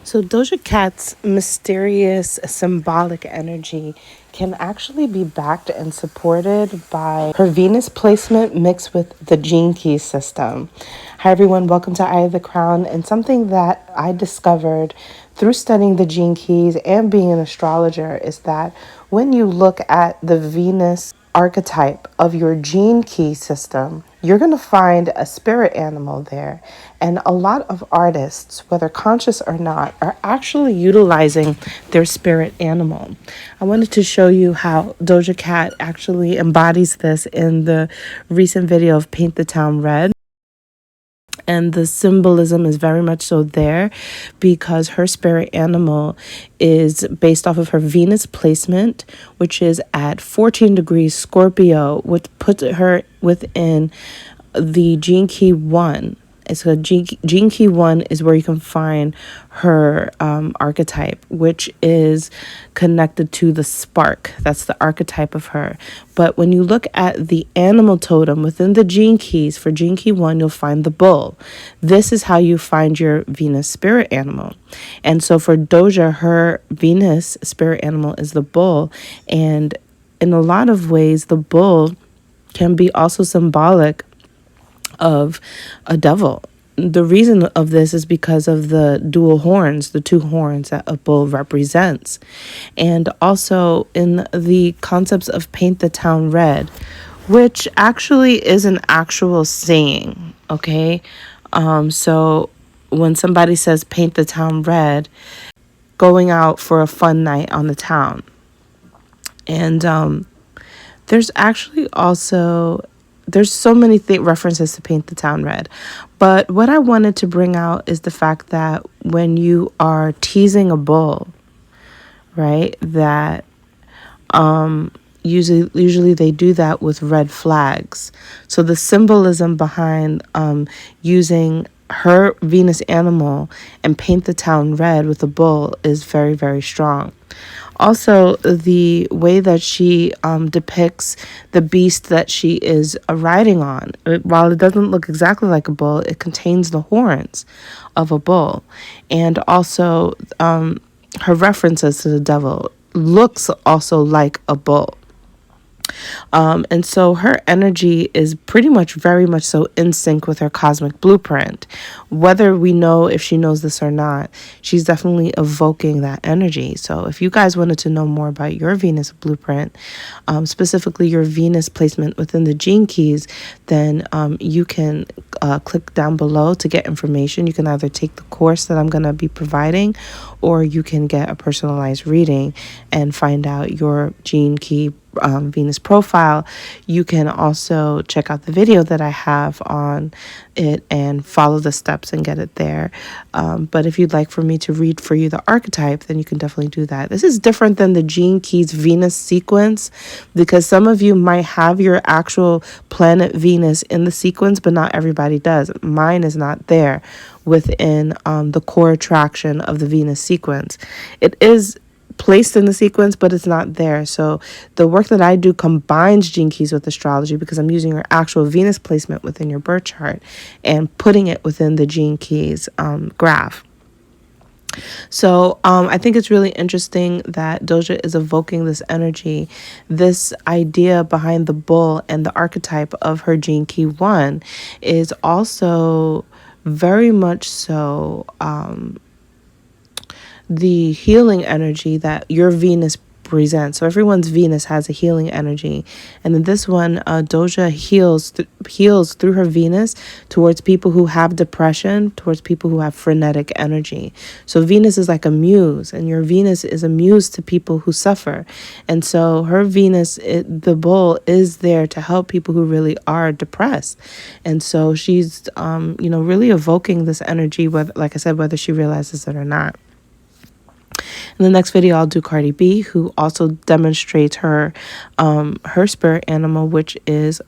So Doja Cat's mysterious symbolic energy can actually be backed and supported by her Venus placement mixed with the gene key system. Hi everyone, welcome to Eye of the Crown, and something that I discovered through studying the gene keys and being an astrologer is that when you look at the Venus archetype of your gene key system, you're going to find a spirit animal there. And a lot of artists, whether conscious or not, are actually utilizing their spirit animal. I wanted to show you how Doja Cat actually embodies this in the recent video of Paint the Town Red. And the symbolism is very much so there because her spirit animal is based off of her Venus placement, which is at 14 degrees Scorpio, which puts her within the gene key 1. So gene key 1 is where you can find her archetype, which is connected to the spark. That's the archetype of her. But when you look at the animal totem within the gene keys, for gene key 1, you'll find the bull. This is how you find your Venus spirit animal. And so for Doja, her Venus spirit animal is the bull. And in a lot of ways, the bull can be also symbolic of a devil. The reason of this is because of the dual horns, the two horns that a bull represents. And also in the concepts of paint the town red, which actually is an actual saying, okay? So when somebody says paint the town red, going out for a fun night on the town. And there's actually also there's so many references to paint the town red, but what I wanted to bring out is the fact that when you are teasing a bull, right, that usually they do that with red flags. So the symbolism behind using her Venus animal and paint the town red with a bull is very, very strong. Also, the way that she depicts the beast that she is riding on, while it doesn't look exactly like a bull, it contains the horns of a bull. And also, her references to the devil looks also like a bull. And so her energy is pretty much very much so in sync with her cosmic blueprint. Whether we know if she knows this or not, she's definitely evoking that energy. So if you guys wanted to know more about your Venus blueprint, specifically your Venus placement within the gene keys, then you can click down below to get information. You can either take the course that I'm going to be providing, or you can get a personalized reading and find out your gene key Venus profile. You can also check out the video that I have on it and follow the steps and get it there. But if you'd like for me to read for you the archetype, then you can definitely do that. This is different than the gene keys Venus sequence, because some of you might have your actual planet Venus in the sequence, but not everybody does. Mine is not there within the core attraction of the Venus sequence. It is placed in the sequence, but it's not there. So the work that I do combines gene keys with astrology, because I'm using your actual Venus placement within your birth chart and putting it within the gene keys graph. So I think it's really interesting that Doja is evoking this energy, this idea behind the bull, and the archetype of her gene key 1 is also very much so the healing energy that your Venus presents. So everyone's Venus has a healing energy, and in this one, Doja heals through her Venus towards people who have depression, towards people who have frenetic energy. So Venus is like a muse, and your Venus is a muse to people who suffer. And so her Venus, the bull, is there to help people who really are depressed. And so she's really evoking this energy, whether, like I said, whether she realizes it or not. In the next video, I'll do Cardi B, who also demonstrates her spirit animal, which is